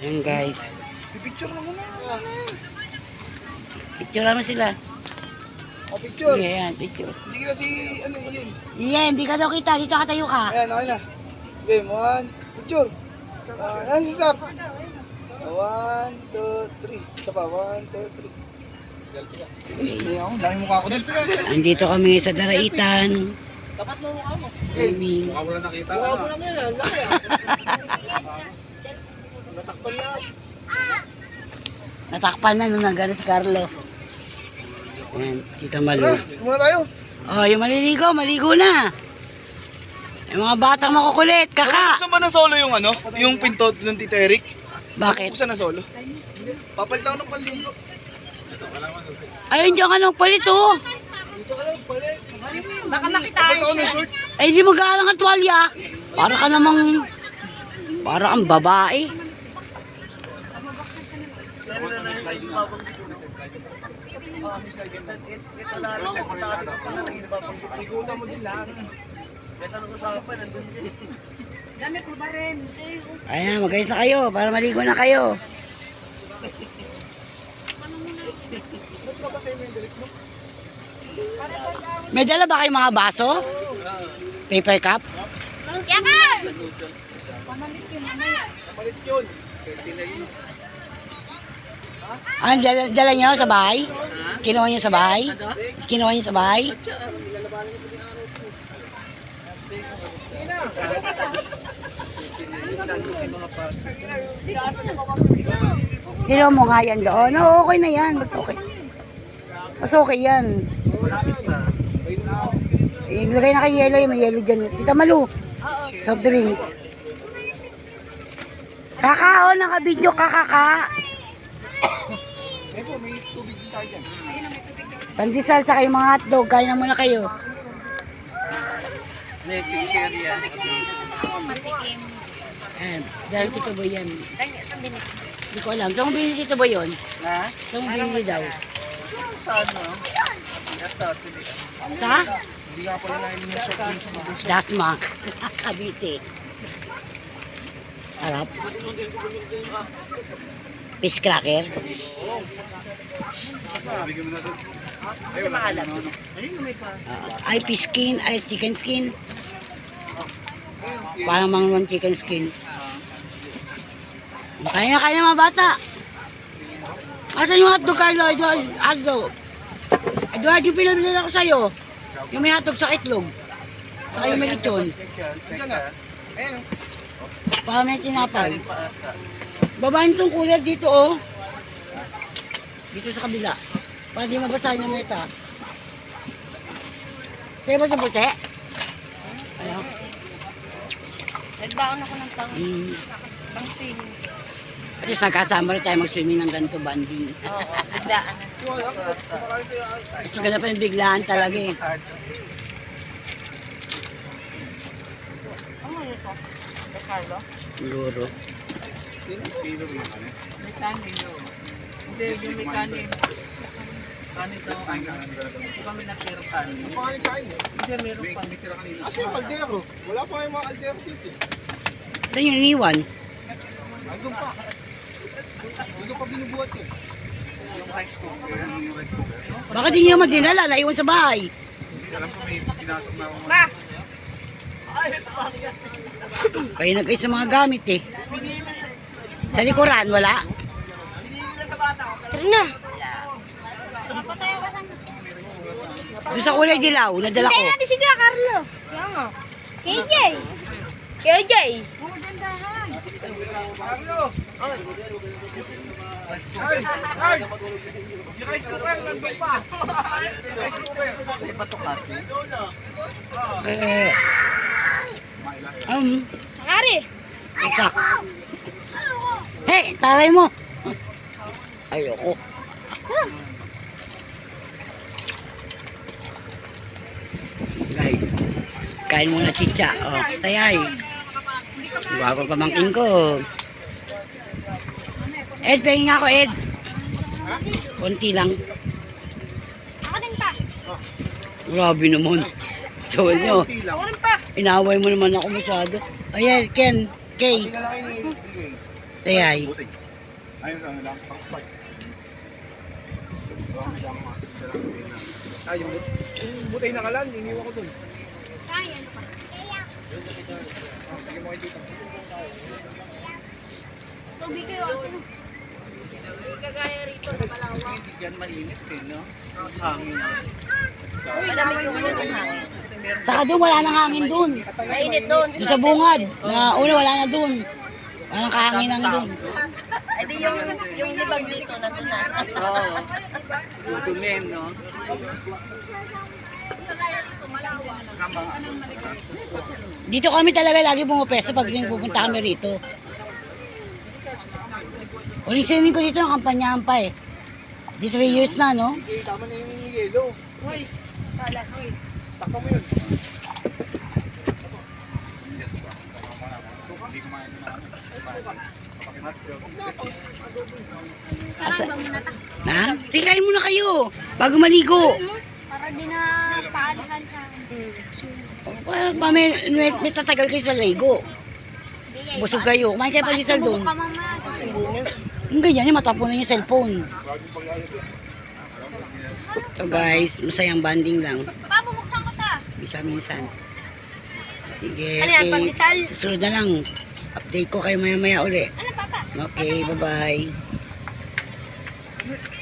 Ayan guys. Picture mo muna. Picture mo sila. Picture. Sige, ayan, picture. Hindi kita si, ano yun. Iyan, hindi ka daw kita. Dito ka tayo ka. Ayan, okay na. Game, one. Picture. Ayan si Zap. 1, 2, 3. Isa pa, 1, 2, 3. Selfie ka. Hindi ako, laki mukha ko dito. Andito kami sa Daraitan. Tapat mo mukha mo. Swimming. Mukha mo lang nakita. Mukha mo lang yan, laki ah. Natakpan na. Natakpan na nung nagano si Carlo. Ayan, Tita Malu. Kumuna tayo. Oh, yung maliligo, maligo na. Yung mga batang makukulit, kaka. Gusto mo na solo yung ano? Yung pinto ng Tito Eric? Bakit? Gusto na solo? Papalit ako ng panligo. Ayun, diyan ka nang palit oh. Dito ka lang, palit. Baka makitaan Papalit ako ng siya. short. Ay, di mo galang ang tuwalya. Para ka namang, para kang babae. Dami ko ba rin? Ayan, mag-ayos na kayo, para maligo na kayo. May dala ba kayong mga baso? Paper cup? Yakan! Palit yun. Ah, dala nyo sa bahay? Kinuha nyo sa bahay? Kinuha nyo sa bahay? Kinuha mo nga yan doon. Oo, okay na yan. Mas okay. Mas okay yan. Ilagay na kay yelo. May yelo dyan. Tita Malu. Soft drinks. Kakao, nakabidyo kakaka. Eh po, may tubig din tayo dyan. Pandesal sa kayong mga hotdog. Kain na muna kayo. Electric chair yan. Matikim. Ayan. Dahil Tito Boy yan. Dahil siya binit. Hindi ko alam. Saan mo binili Tito Boy yun? Ha? Saan mo binili daw? Saan no? Ito, tuloy. Sa? Hindi nga pala nahin yung short drinks mo. Dasma. Cavite. Harap. Fish cracker. Bigyan mo na doon. Ay, wala ka na. Ay, fish skin. Ay, chicken skin. Parang mga chicken skin. Kaya na mga bata. Asan yung hotdog, Carlo? Hotdog. Eduardo, yung pinabili ako sa'yo. Yung may hotdog sa itlog. Saka yung may lechon. Diyan na. Ayan. Para may tinapay. Babaan itong cooler dito, oh. Dito sa kabila. Para di mabasahin yung meta. Sa'yo ba sa puti? Ano? Nagbaon ako ng Pang-swimming. At least nagkasama rin tayo mag-swimming ng ganito banding. Oo, nagdaan. Ito ganda pa yung biglaan talaga eh. Ano ito? De Carlo? Luro. Pino rin naman eh. May kanin yun. Hindi, yung may kanin. Kanin daw ang hindi kami natira kanin. Ang pangalit sa akin eh. Hindi, meron pa. May tira kanina. Asa yung kaldero? Wala pa kayong mga kaldero dito eh. Saan yung iniwan? Andun pa. Hindi ko pa binubuhat eh. Yung rice cooker. Yung rice cooker. Bakit hindi naman dinala? Naiwan sa bahay. Hindi alam ko may pinasok na ako. Ma! Kaya nag sa mga gamit eh. Sa likuran, wala? Tara na! Doon sa kulay dilaw, nadala ko. Hintayin natin si Kuya Carlo. Yan nga. KJ! KJ! Yung rice cooker, nandun pa. Rice cooker. Ay, bato kati. Sakari! Isa. Hey, taray mo. Ayoko. Guys, kain muna chicha. Oh, tayay. Bago pamangkin ko. Ed, pahingin nga ako, Ed. Konti lang. Ako din pa. Grabe naman. Tawal nyo. Ako din pa. Inaway mo naman ako masyado. Ayan, Ken. Kay. Tingnan lang kayo ni Say hi. Buti. Ayun lang lang. Pang-spike. Ay, yung butay na kalan, iniwan ko dun. Kaya. Sige mo kayo dito. Tubig kayo atin. Hindi kagaya rito na malawak. Hindi yan mainit eh, no? Hangin. Saka doon wala nang hangin doon. Mainit doon. Doon sa bungad. Na una wala na doon. Wala nang kahanginan doon. Ay di yung libag dito nandun na. Oo. Yung dumi, no? Dito kami talaga lagi pumapeso pag pupunta kami rito. Uling swimming ko dito ng kampanyahan pa eh. Di 3 years na, no? Sige, tama na yung yelo. Uy, palasin. Takpa mo yun. Asa? Na? Sige, kain muna kayo. Bago maligo. Para di na paalisan sa Parang may tatagal kayo sa ligo. Busog kayo. Kumain kayo palisal doon. ka mamaya. Yung ganyan, yung matapunan yung cellphone. So guys, masayang banding lang. Pa, bubuksan ko ta. Minsan. Sige, Ano yan, okay. pandesal? Susunod na lang. Update ko kayo maya-maya uli. Ano, Papa? Okay, bye-bye.